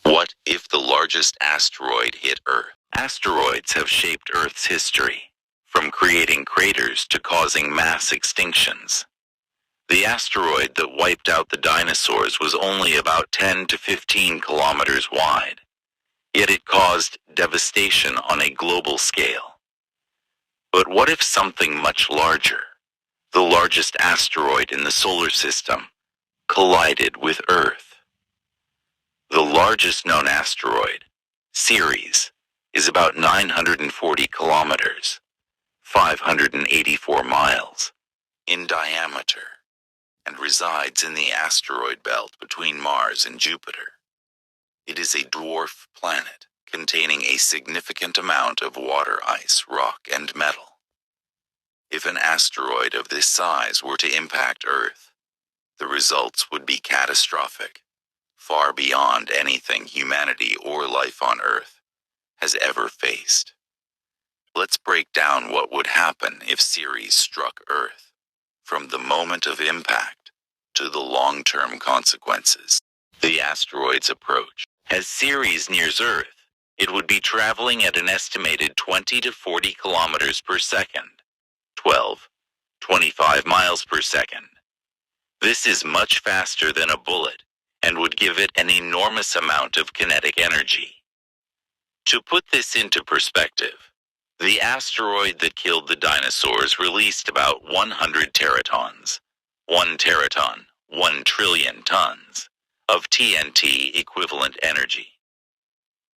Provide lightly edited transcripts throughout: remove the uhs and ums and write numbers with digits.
What if the largest asteroid hit Earth? Asteroids have shaped Earth's history, from creating craters to causing mass extinctions. The asteroid that wiped out the dinosaurs was only about 10 to 15 kilometers wide, yet it caused devastation on a global scale. But what if something much larger, the largest asteroid in the solar system, collided with Earth? The largest known asteroid, Ceres, is about 940 kilometers, 584 miles, in diameter, and resides in the asteroid belt between Mars and Jupiter. It is a dwarf planet containing a significant amount of water ice, rock, and metal. If an asteroid of this size were to impact Earth, the results would be catastrophic, far beyond anything humanity or life on Earth has ever faced. Let's break down what would happen if Ceres struck Earth, from the moment of impact to the long-term consequences. The asteroid's approach. As Ceres nears Earth, it would be traveling at an estimated 20 to 40 kilometers per second, 25 miles per second. This is much faster than a bullet, and would give it an enormous amount of kinetic energy. To put this into perspective, the asteroid that killed the dinosaurs released about 100 teratons, 1 teraton, 1 trillion tons, of TNT equivalent energy.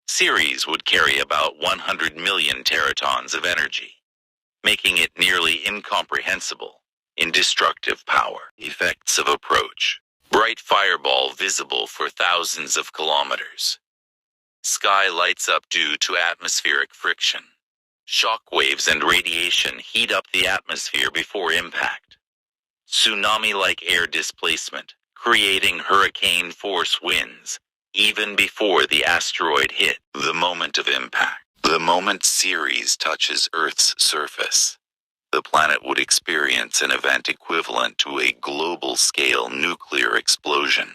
Ceres would carry about 100 million teratons of energy, making it nearly incomprehensible in destructive power. Effects of approach. Bright fireball visible for thousands of kilometers. Sky lights up due to atmospheric friction. Shock waves and radiation heat up the atmosphere before impact. Tsunami-like air displacement, creating hurricane-force winds, even before the asteroid hit. The moment of impact. The moment Ceres touches Earth's surface, the planet would experience an event equivalent to a global-scale nuclear explosion.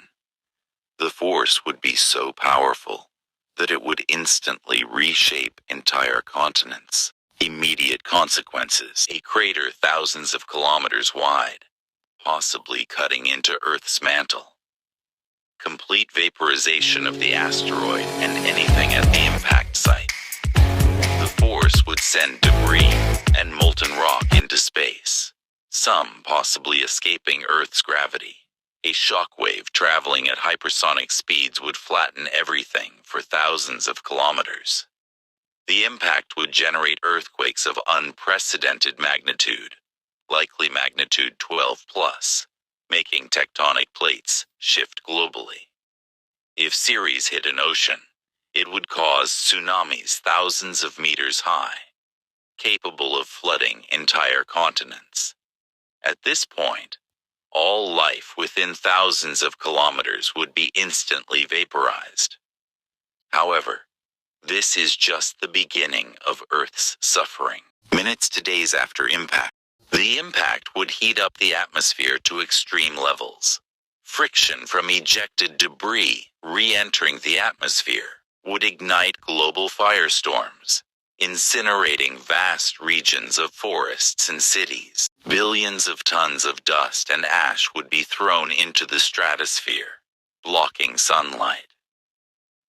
The force would be so powerful that it would instantly reshape entire continents. Immediate consequences. A crater thousands of kilometers wide, possibly cutting into Earth's mantle. Complete vaporization of the asteroid and anything at the impact site. The force would send debris and molten rock into space, some possibly escaping Earth's gravity. A shockwave traveling at hypersonic speeds would flatten everything for thousands of kilometers. The impact would generate earthquakes of unprecedented magnitude, likely magnitude 12+, making tectonic plates shift globally. If Ceres hit an ocean, it would cause tsunamis thousands of meters high, capable of flooding entire continents. At this point, all life within thousands of kilometers would be instantly vaporized. However, this is just the beginning of Earth's suffering. Minutes to days after impact, the impact would heat up the atmosphere to extreme levels. Friction from ejected debris re-entering the atmosphere would ignite global firestorms, incinerating vast regions of forests and cities. Billions of tons of dust and ash would be thrown into the stratosphere, blocking sunlight.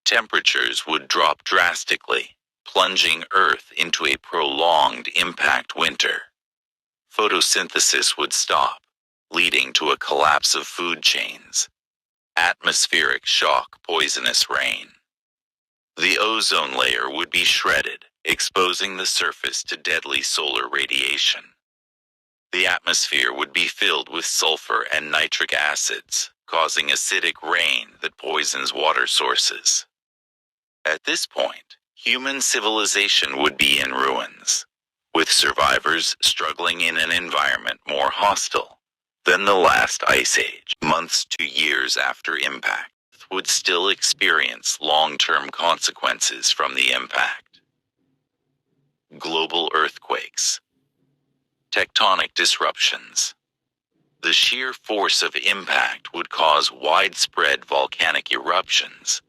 Temperatures would drop drastically, plunging Earth into a prolonged impact winter. Photosynthesis would stop, leading to a collapse of food chains. Atmospheric shock, poisonous rain. The ozone layer would be shredded, exposing the surface to deadly solar radiation. The atmosphere would be filled with sulfur and nitric acids, causing acidic rain that poisons water sources. At this point, human civilization would be in ruins, with survivors struggling in an environment more hostile than the last ice age. Months to years after impact, would still experience long-term consequences from the impact. Global earthquakes. Tectonic disruptions. The sheer force of impact would cause widespread volcanic eruptions,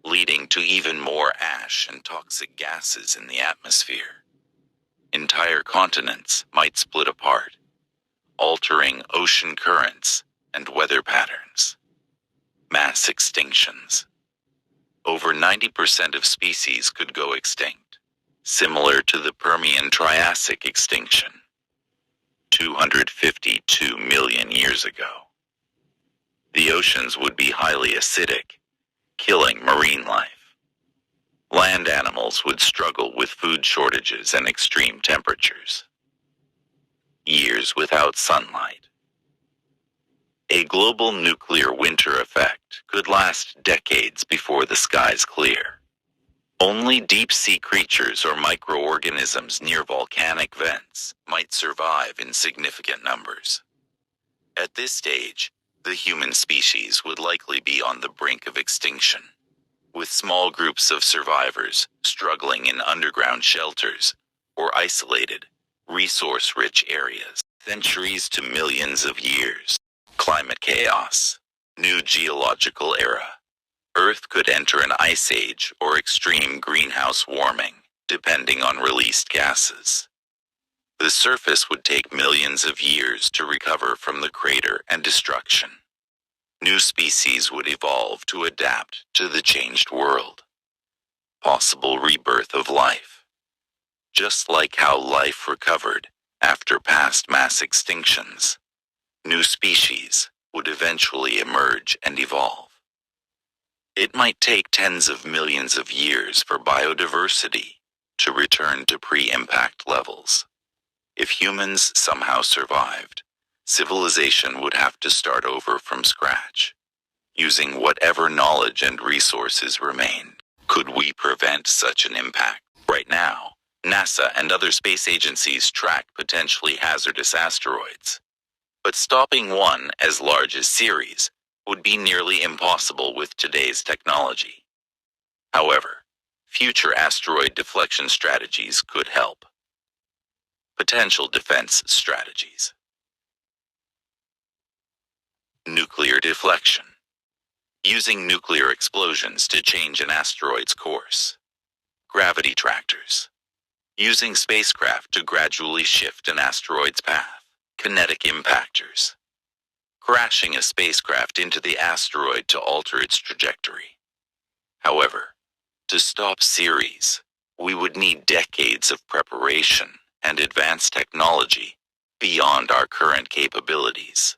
leading to even more ash and toxic gases in the atmosphere. Entire continents might split apart, altering ocean currents and weather patterns. Mass extinctions. Over 90% of species could go extinct, similar to the Permian-Triassic extinction 252 million years ago. The oceans would be highly acidic, killing marine life. Land animals would struggle with food shortages and extreme temperatures. Years without sunlight. A global nuclear winter effect could last decades before the skies clear. Only deep-sea creatures or microorganisms near volcanic vents might survive in significant numbers. At this stage, the human species would likely be on the brink of extinction, with small groups of survivors struggling in underground shelters or isolated, resource-rich areas. Centuries to millions of years. Climate chaos. New geological era. Earth could enter an ice age or extreme greenhouse warming, depending on released gases. The surface would take millions of years to recover from the crater and destruction. New species would evolve to adapt to the changed world. Possible rebirth of life. Just like how life recovered after past mass extinctions, new species would eventually emerge and evolve. It might take tens of millions of years for biodiversity to return to pre-impact levels. If humans somehow survived, civilization would have to start over from scratch, using whatever knowledge and resources remained. Could we prevent such an impact? Right now, NASA and other space agencies track potentially hazardous asteroids. But stopping one as large as Ceres would be nearly impossible with today's technology. However, future asteroid deflection strategies could help. Potential defense strategies. Nuclear deflection. Using nuclear explosions to change an asteroid's course. Gravity tractors. Using spacecraft to gradually shift an asteroid's path. Kinetic impactors. Crashing a spacecraft into the asteroid to alter its trajectory. However, to stop Ceres, we would need decades of preparation and advanced technology beyond our current capabilities.